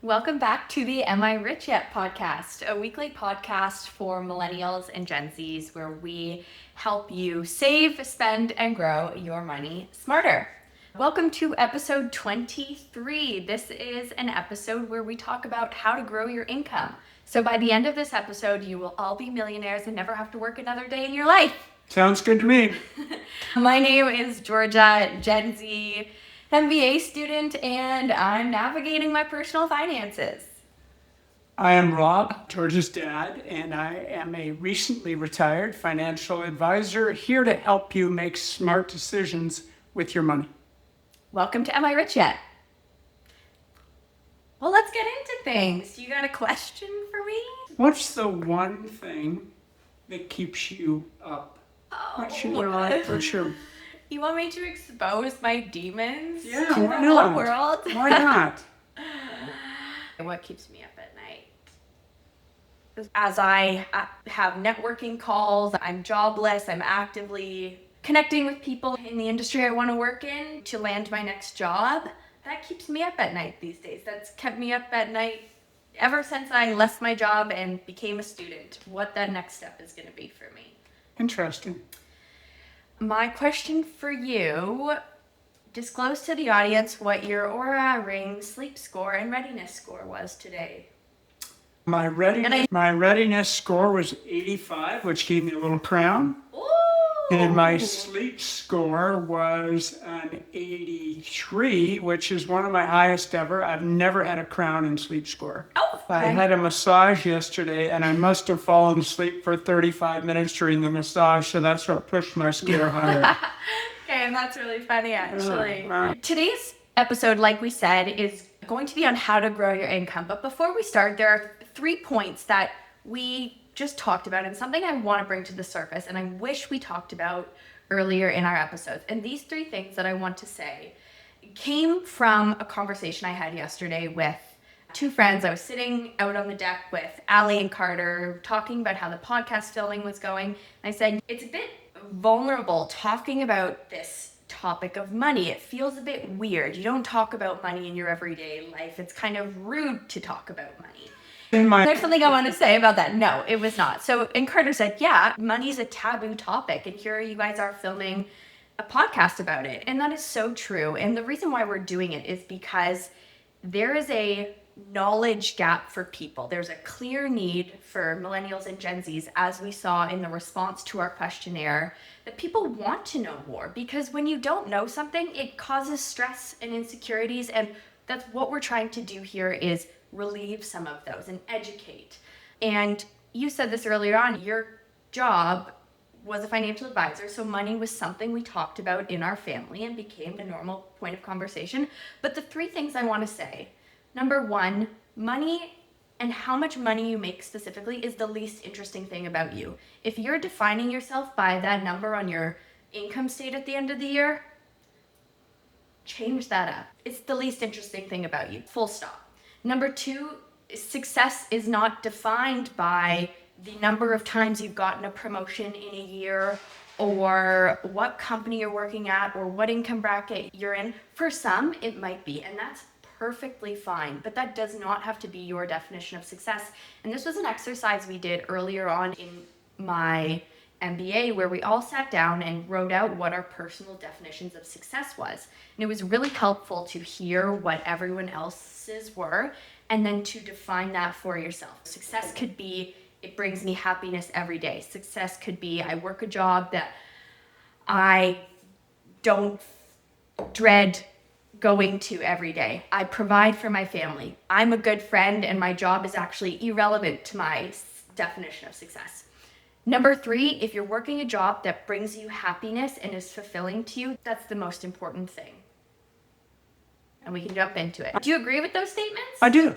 Welcome back to the Am I Rich Yet podcast, a weekly podcast for millennials and Gen Zs where we help you save, spend, and grow your money smarter. Welcome to episode 23. This is an episode where we talk about how to grow your income. So by the end of this episode, you will all be millionaires and never have to work another day in your life. Sounds good to me. My name is Georgia, Gen Z MBA student, and I'm navigating my personal finances. I am Rob, Georgia's dad, and I am a recently retired financial advisor here to help you make smart decisions with your money. Welcome to Am I Rich Yet? Well, let's get into things. You got a question for me? What's the one thing that keeps you up? What's your... You want me to expose my demons to Yeah, the why whole not? world? Why not? What keeps me up at night? As I have networking calls, I'm jobless, I'm actively connecting with people in the industry I want to work in to land my next job. That keeps me up at night these days. That's kept me up at night ever since I left my job and became a student. What that next step is going to be for me. Interesting. My question for you, disclose to the audience what your Aura Ring sleep score and readiness score was today. My readiness score was 85, which gave me a little crown. Ooh. And my sleep score was an 83, which is one of my highest ever. I've never had a crown in sleep score. Oh, okay. I had a massage yesterday, and I must have fallen asleep for 35 minutes during the massage, so that's what pushed my score higher. Okay, and that's really funny, actually. Right. Today's episode, like we said, is going to be on how to grow your income. But before we start, there are 3 points that we just talked about and something I want to bring to the surface and I wish we talked about earlier in our episodes. And these 3 things that I want to say came from a conversation I had yesterday with 2 friends. I was sitting out on the deck with Allie and Carter talking about how the podcast filming was going. And I said, it's a bit vulnerable talking about this topic of money. It feels a bit weird. You don't talk about money in your everyday life. It's kind of rude to talk about money. There's something I want to say about that. No, it was not. So, and Carter said, yeah, money's a taboo topic. And here you guys are filming a podcast about it. And that is so true. And the reason why we're doing it is because there is a knowledge gap for people. There's a clear need for millennials and Gen Zs, as we saw in the response to our questionnaire, that people want to know more. Because when you don't know something, it causes stress and insecurities. And that's what we're trying to do here is relieve some of those and educate. And you said this earlier on, your job was a financial advisor, so money was something we talked about in our family and became a normal point of conversation. But the 3 things I want to say, number 1, money and how much money you make specifically is the least interesting thing about you. If you're defining yourself by that number on your income state at the end of the year, change that up. It's the least interesting thing about you, full stop. Number 2, success is not defined by the number of times you've gotten a promotion in a year or what company you're working at or what income bracket you're in. For some, it might be, and that's perfectly fine, but that does not have to be your definition of success. And this was an exercise we did earlier on in my MBA where we all sat down and wrote out what our personal definitions of success was. And it was really helpful to hear what everyone else's were and then to define that for yourself. Success could be, it brings me happiness every day. Success could be, I work a job that I don't dread going to every day. I provide for my family. I'm a good friend and my job is actually irrelevant to my definition of success. Number 3, if you're working a job that brings you happiness and is fulfilling to you, that's the most important thing. And we can jump into it. Do you agree with those statements? I do.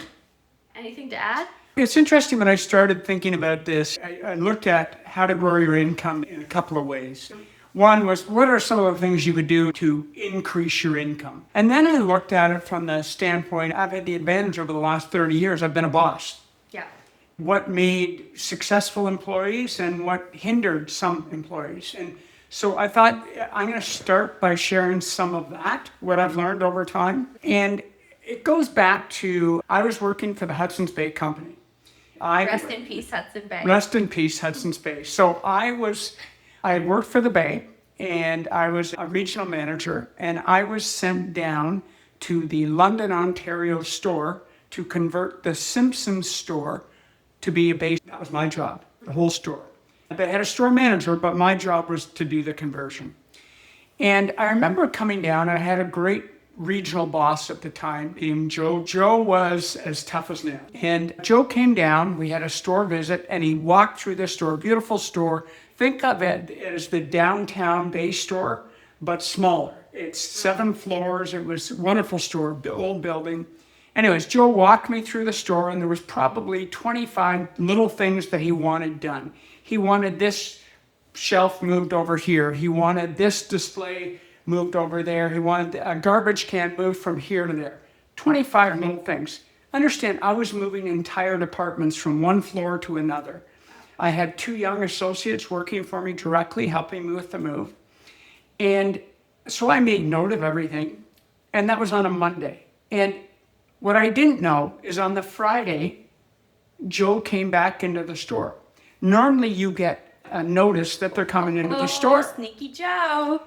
Anything to add? It's interesting when I started thinking about this, I looked at how to grow your income in a couple of ways. One was, what are some of the things you could do to increase your income? And then I looked at it from the standpoint, I've had the advantage over the last 30 years, I've been a boss. Yeah. What made successful employees and what hindered some employees. And so I thought I'm going to start by sharing some of that, what I've learned over time. And It goes back to, I was working for the Hudson's Bay Company. Rest in peace, Hudson Bay. Rest in peace, Hudson's Bay. So I had worked for the Bay, and I was a regional manager, and I was sent down to the London, Ontario store to convert the Simpsons store to be a base. That was my job, the whole store. They had a store manager, but my job was to do the conversion. And I remember coming down, I had a great regional boss at the time named Joe. Joe was as tough as nails. And Joe came down, we had a store visit, and he walked through the store, beautiful store. Think of it as the downtown Bay store, but smaller. It's 7 floors. It was a wonderful store, old building. Anyways, Joe walked me through the store, and there was probably 25 little things that he wanted done. He wanted this shelf moved over here. He wanted this display moved over there. He wanted a garbage can moved from here to there. 25 little things. Understand, I was moving entire departments from one floor to another. I had 2 young associates working for me directly, helping me with the move. And so I made note of everything, and that was on a Monday. And what I didn't know is on the Friday, Joe came back into the store. Normally you get a notice that they're coming into the store. Sneaky Joe.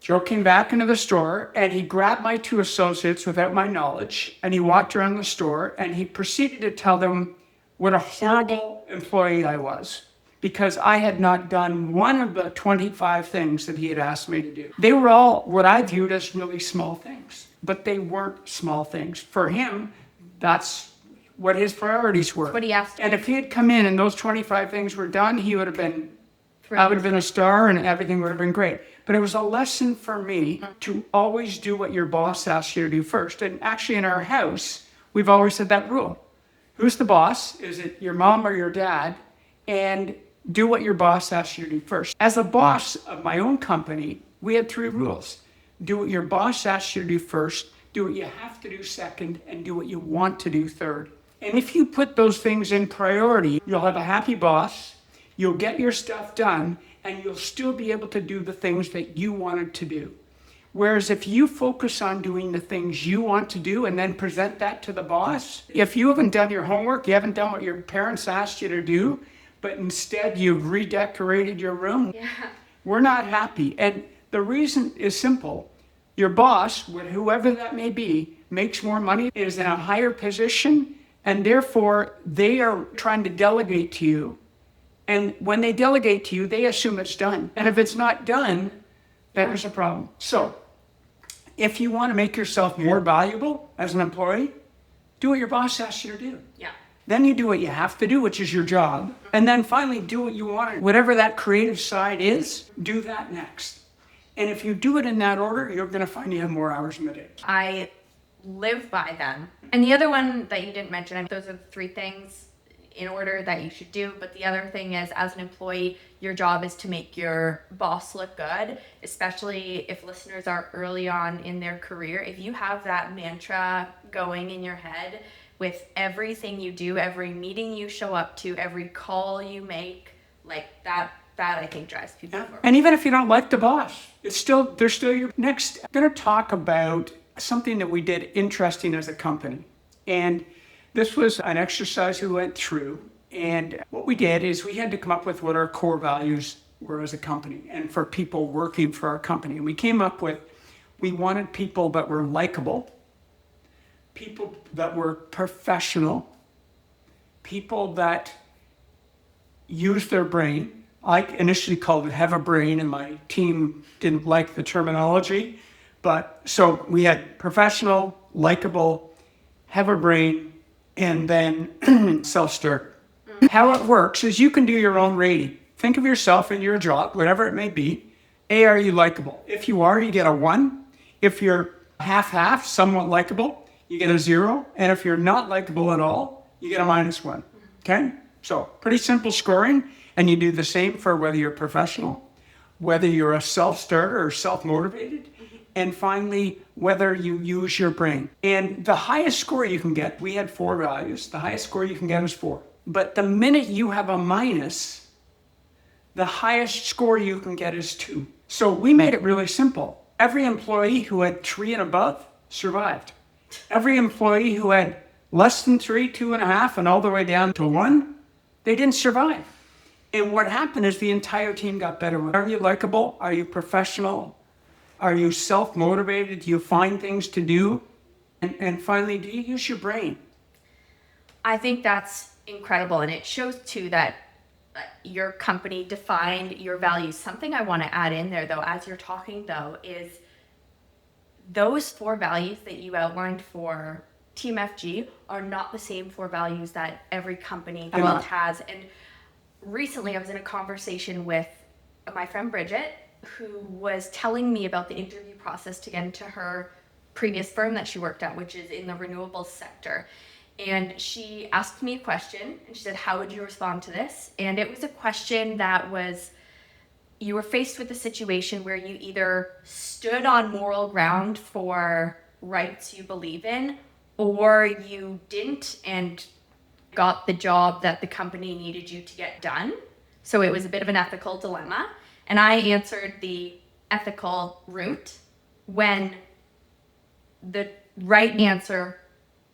Joe came back into the store, and he grabbed my 2 associates without my knowledge, and he walked around the store, and he proceeded to tell them what a horrible employee I was, because I had not done one of the 25 things that he had asked me to do. They were all what I viewed as really small things, but they weren't small things. For him, that's what his priorities were. What he asked. And if he had come in and those 25 things were done, he would have been, I would have been a star, and everything would have been great. But it was a lesson for me to always do what your boss asks you to do first. And actually in our house, we've always said that rule. Who's the boss? Is it your mom or your dad? And do what your boss asks you to do first. As a boss of my own company, we had 3 rules. Do what your boss asks you to do first, do what you have to do second, and do what you want to do third. And if you put those things in priority, you'll have a happy boss, you'll get your stuff done, and you'll still be able to do the things that you wanted to do. Whereas if you focus on doing the things you want to do and then present that to the boss, if you haven't done your homework, you haven't done what your parents asked you to do, but instead you've redecorated your room, we're not happy. And the reason is simple. Your boss, whoever that may be, makes more money, is in a higher position, and therefore they are trying to delegate to you. And when they delegate to you, they assume it's done. And if it's not done, then there's a problem. So if you want to make yourself more valuable as an employee, do what your boss asks you to do. Yeah. Then you do what you have to do, which is your job. And then finally do what you want. Whatever that creative side is, do that next. And if you do it in that order, you're going to find you have more hours in the day. I live by them. And the other one that you didn't mention, those are the 3 things in order that you should do. But the other thing is, as an employee, your job is to make your boss look good, especially if listeners are early on in their career. If you have that mantra going in your head with everything you do, every meeting you show up to, every call you make, like that I think drives people forward. And even if you don't like the boss, they're still your next. I'm going to talk about something that we did interesting as a company. And this was an exercise we went through, and what we did is we had to come up with what our core values were as a company and for people working for our company. And we came up with, we wanted people that were likable, people that were professional, people that used their brain. I initially called it have a brain, and my team didn't like the terminology. But so we had professional, likable, have a brain, and then self-starter. How it works is you can do your own rating. Think of yourself in your job, whatever it may be. A, are you likable? If you are, you get a 1. If you're half-half, somewhat likable, you get a 0. And if you're not likable at all, you get a -1. Okay? So pretty simple scoring. And you do the same for whether you're professional, whether you're a self-starter or self-motivated, and finally, whether you use your brain. And the highest score you can get, we had 4 values. The highest score you can get is 4. But the minute you have a minus, the highest score you can get is 2. So we made it really simple. Every employee who had 3 and above survived. Every employee who had less than 3, 2.5, and all the way down to 1, they didn't survive. And what happened is the entire team got better. Are you likable? Are you professional? Are you self-motivated? Do you find things to do? And finally, do you use your brain? I think that's incredible. And it shows too that your company defined your values. Something I want to add in there though, as you're talking though, is those 4 values that you outlined for Team FG are not the same 4 values that every company has. And recently I was in a conversation with my friend Bridget, who was telling me about the interview process to get into her previous firm that she worked at, which is in the renewables sector. And she asked me a question and she said, how would you respond to this? And it was a question that was, you were faced with a situation where you either stood on moral ground for rights you believe in, or you didn't and got the job that the company needed you to get done. So it was a bit of an ethical dilemma. And I answered the ethical route when the right answer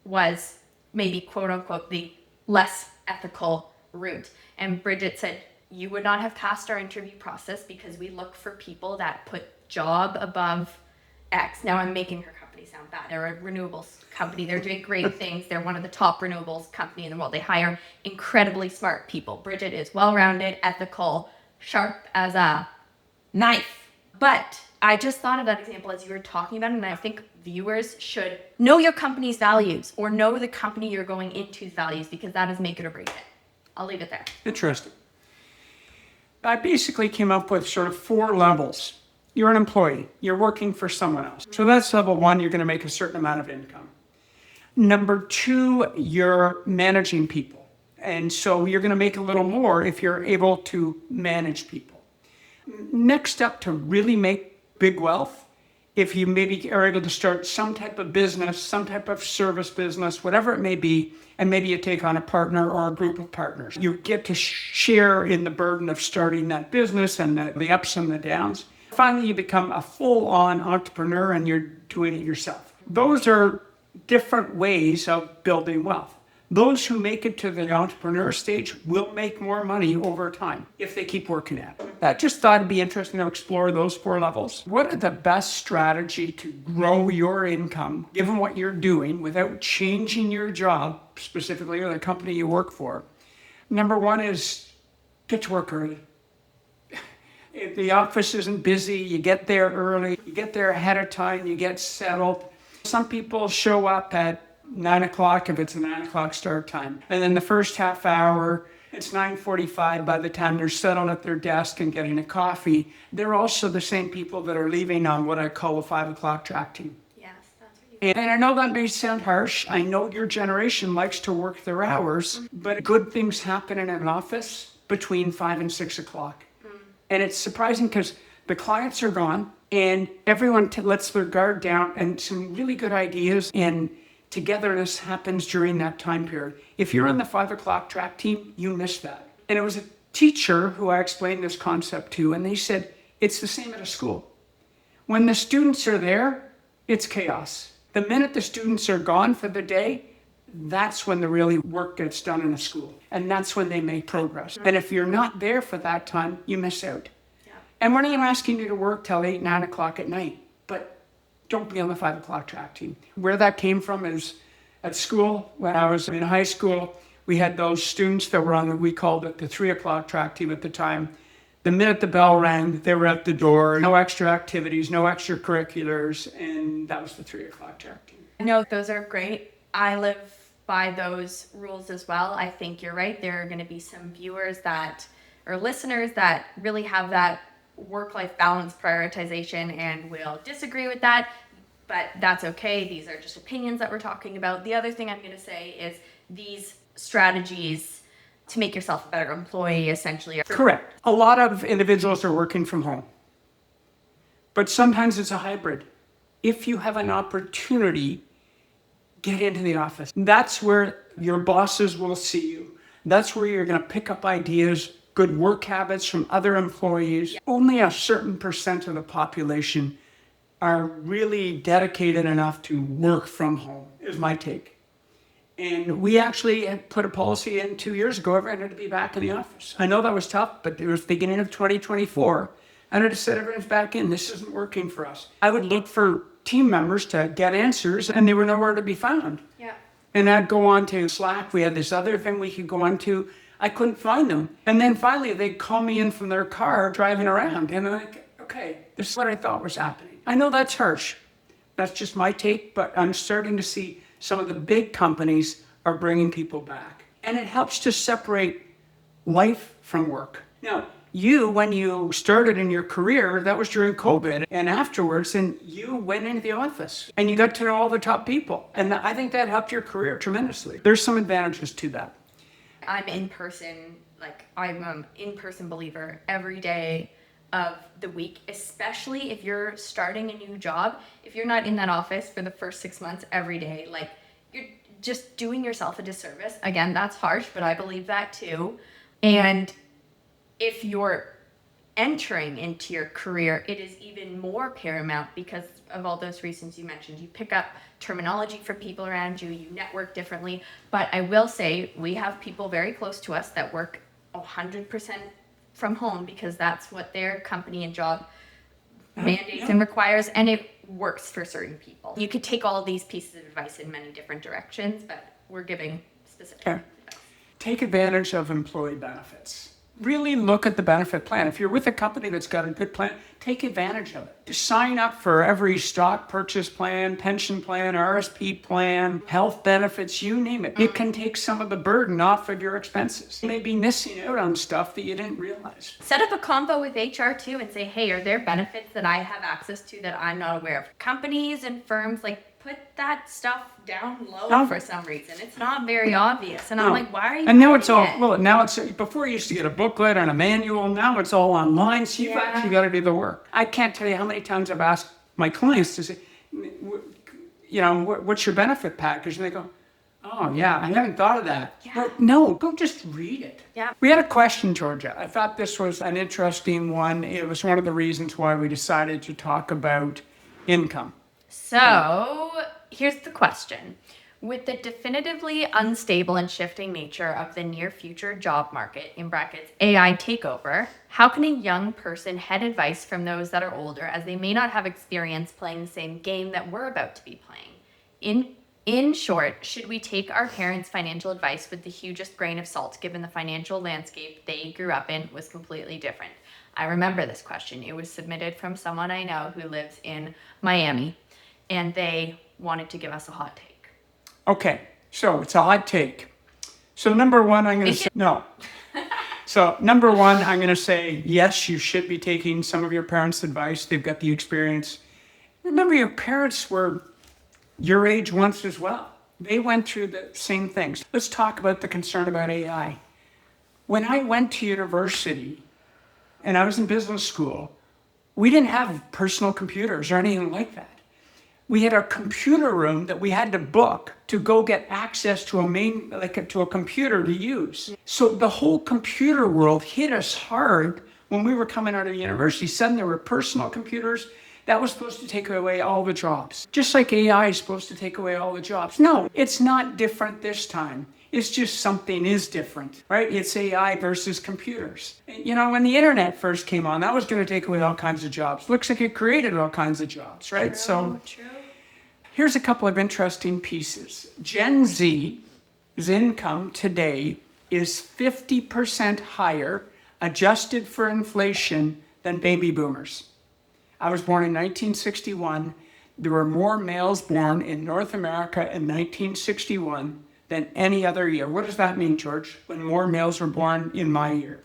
was maybe quote unquote the less ethical route. And Bridget said, you would not have passed our interview process because we look for people that put job above X. Now I'm making her company sound bad. They're a renewables company. They're doing great things. They're one of the top renewables company in the world. They hire incredibly smart people. Bridget is well-rounded, ethical, sharp as a knife. But I just thought of that example as you were talking about it, and I think viewers should know your company's values or know the company you're going into's values, because that is make it or break it. I'll leave it there. Interesting. I basically came up with sort of 4 levels. You're an employee. You're working for someone else. So that's level 1. You're going to make a certain amount of income. Number 2, you're managing people. And so you're going to make a little more if you're able to manage people. Next up, to really make big wealth, if you maybe are able to start some type of business, some type of service business, whatever it may be, and maybe you take on a partner or a group of partners. You get to share in the burden of starting that business and the ups and the downs. Finally, you become a full-on entrepreneur and you're doing it yourself. Those are different ways of building wealth. Those who make it to the entrepreneur stage will make more money over time if they keep working at it. I just thought it'd be interesting to explore those 4 levels. What are the best strategy to grow your income, given what you're doing, without changing your job, specifically, or the company you work for? Number 1 is get to work early. If the office isn't busy, you get there early, you get there ahead of time, you get settled. Some people show up at 9 o'clock if it's a 9 o'clock start time. And then the first half hour, it's 9:45 by the time they're settled at their desk and getting a coffee. They're also the same people that are leaving on what I call a 5 o'clock track team. Yes, that's what you And I know that may sound harsh. I know your generation likes to work their hours, but good things happen in an office between 5 and 6 o'clock. And it's surprising because the clients are gone and everyone lets their guard down, and some really good ideas and togetherness happens during that time period. If you're in the 5 o'clock track team, you miss that. And it was a teacher who I explained this concept to, and they said, it's the same at a school. When the students are there, it's chaos. The minute the students are gone for the day, that's when the really work gets done in a school. And that's when they make progress. And if you're not there for that time, you miss out. Yeah. And we're not asking you to work till 8, 9 o'clock at night, but don't be on the 5 o'clock track team. Where that came from is at school. When I was in high school, we had those students that were on, we called it the 3 o'clock track team at the time. The minute the bell rang, they were at the door. No extra activities, no extracurriculars, and that was the 3 o'clock track team. No, those are great. I live by those rules as well. I think you're right. There are going to be some viewers that, or listeners that really have that work-life balance prioritization and will disagree with that, but that's okay. These are just opinions that we're talking about. The other thing I'm going to say is these strategies to make yourself a better employee, essentially. Correct. A lot of individuals are working from home, but sometimes it's a hybrid. If you have an opportunity, get into the office. That's where your bosses will see you. That's where you're going to pick up ideas, good work habits from other employees. Only a certain percent of the population are really dedicated enough to work from home. is my take. And we actually had put a policy in 2 years ago, everyone had to be back in the office. I know that was tough, but it was beginning of 2024. And I just said, everyone's back in. This isn't working for us. I would look for team members to get answers, and they were nowhere to be found. Yeah. And I'd go on to Slack. We had this other thing we could go on to. I couldn't find them. And then finally, they'd call me in from their car driving around. And I'm like, okay, this is what I thought was happening. I know that's harsh. That's just my take, but I'm starting to see some of the big companies are bringing people back. And it helps to separate life from work. Now, when you started in your career, that was during COVID, and afterwards, and you went into the office and you got to know all the top people. And I think that helped your career tremendously. There's some advantages to that. I'm an in-person believer every day of the week, especially if you're starting a new job. If you're not in that office for the first 6 months every day, like, you're just doing yourself a disservice. Again, that's harsh, but I believe that too. And if you're entering into your career, it is even more paramount because of all those reasons you mentioned. You pick up terminology from people around you, you network differently. But I will say we have people very close to us that work 100% from home because that's what their company and job mandates and requires, and it works for certain people. You could take all of these pieces of advice in many different directions, but we're giving specific advice. Take advantage of employee benefits. Really look at the benefit plan. If you're with a company that's got a good plan, take advantage of it. Sign up for every stock purchase plan, pension plan, RSP plan, health benefits, you name it. It can take some of the burden off of your expenses. You may be missing out on stuff that you didn't realize. Set up a convo with HR too and say, hey, are there benefits that I have access to that I'm not aware of? Companies and firms, put that stuff down low for some reason. It's not very obvious. And I'm like, why are you? And now it's all, before you used to get a booklet and a manual, now it's all online. So you've actually got to do the work. I can't tell you how many times I've asked my clients to say, what's your benefit package? And they go, oh yeah, I haven't thought of that. Yeah. Well, no, go just read it. Yeah. We had a question, Georgia. I thought this was an interesting one. It was one of the reasons why we decided to talk about income. So here's the question. With the definitively unstable and shifting nature of the near future job market, in brackets, AI takeover, how can a young person heed advice from those that are older as they may not have experience playing the same game that we're about to be playing? In short, should we take our parents' financial advice with the hugest grain of salt given the financial landscape they grew up in was completely different? I remember this question. It was submitted from someone I know who lives in Miami, and they wanted to give us a hot take. Okay, so it's a hot take. So number one, I'm going to say no. So number one, I'm going to say, yes, you should be taking some of your parents' advice. They've got the experience. Remember, your parents were your age once as well. They went through the same things. Let's talk about the concern about AI. When I went to university and I was in business school, we didn't have personal computers or anything like that. We had a computer room that we had to book to go get access to a computer to use. So the whole computer world hit us hard when we were coming out of university. Suddenly there were personal computers. That was supposed to take away all the jobs. Just like AI is supposed to take away all the jobs. No, it's not different this time. It's just something is different, right? It's AI versus computers. When the internet first came on, that was going to take away all kinds of jobs. Looks like it created all kinds of jobs, right? True. Here's a couple of interesting pieces. Gen Z's income today is 50% higher, adjusted for inflation, than baby boomers. I was born in 1961. There were more males born in North America in 1961 than any other year. What does that mean, George, when more males were born in my year?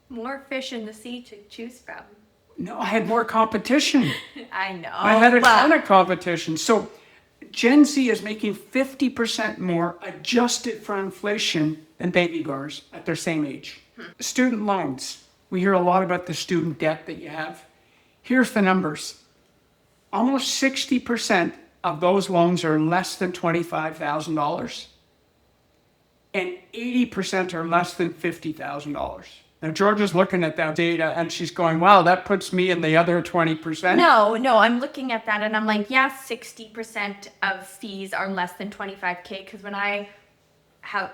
More fish in the sea to choose from. No, I had more competition. I know. I had a ton of competition. So Gen Z is making 50% more adjusted for inflation than baby boomers at their same age. Student loans. We hear a lot about the student debt that you have. Here's the numbers. Almost 60% of those loans are less than $25,000. And 80% are less than $50,000. Now, Georgia's looking at that data and she's going, wow, that puts me in the other 20%. No, I'm looking at that and I'm like, yeah, 60% of fees are less than 25K. Because when I have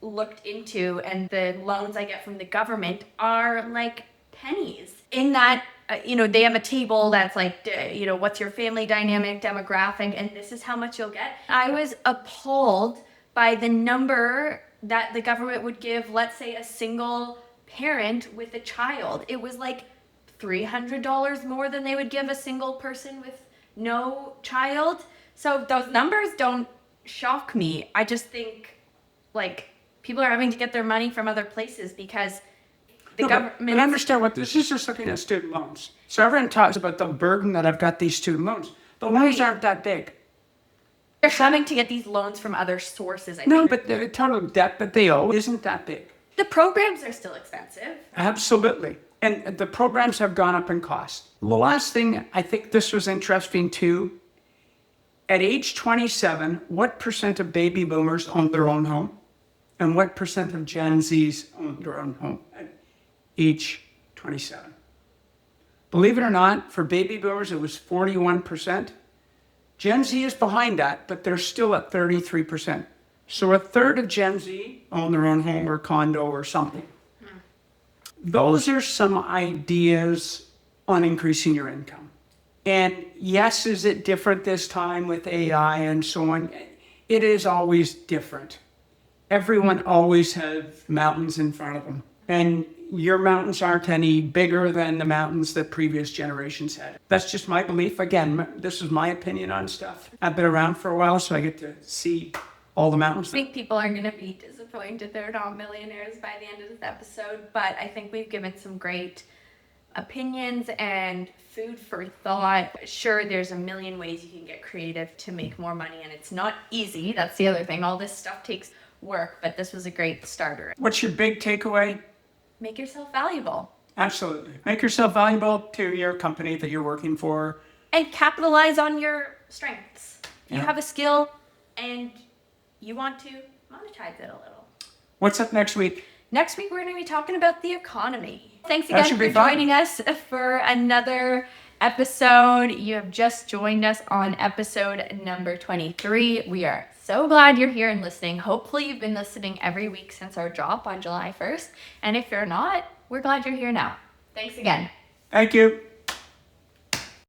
looked into, and the loans I get from the government are like pennies. In that, they have a table that's like, what's your family dynamic, demographic, and this is how much you'll get. I was appalled by the number that the government would give, let's say, a single parent with a child. It was like $300 more than they would give a single person with no child. So those numbers don't shock me. I just think like people are having to get their money from other places because the government. But understand what this is, just looking at student loans. So everyone talks about the burden that I've got these student loans. The loans aren't that big. They're having to get these loans from other sources. I No, think. but the total debt that they owe isn't that big. The programs are still expensive. Absolutely. And the programs have gone up in cost. The last thing, I think this was interesting too. At age 27, what percent of baby boomers own their own home? And what percent of Gen Zs own their own home at age 27? Believe it or not, for baby boomers, it was 41%. Gen Z is behind that, but they're still at 33%. So a third of Gen Z own their own home or condo or something. Those are some ideas on increasing your income. And yes, is it different this time with AI and so on? It is always different. Everyone always has mountains in front of them. And your mountains aren't any bigger than the mountains that previous generations had. That's just my belief. Again, this is my opinion on stuff. I've been around for a while, so I get to see all the mountains. I think people are going to be disappointed they're not millionaires by the end of this episode, but I think we've given some great opinions and food for thought. Sure, there's a million ways you can get creative to make more money, and it's not easy. That's the other thing. All this stuff takes work, but this was a great starter. What's your big takeaway? Make yourself valuable. Absolutely. Make yourself valuable to your company that you're working for. And capitalize on your strengths. You Yeah. have a skill and you want to monetize it a little. What's up next week? Next week, we're going to be talking about the economy. Thanks That again should for be fun. joining us for another episode. You have just joined us on episode number 23. We are so glad you're here and listening. Hopefully, you've been listening every week since our drop on July 1st. And if you're not, we're glad you're here now. Thanks again. Thank you.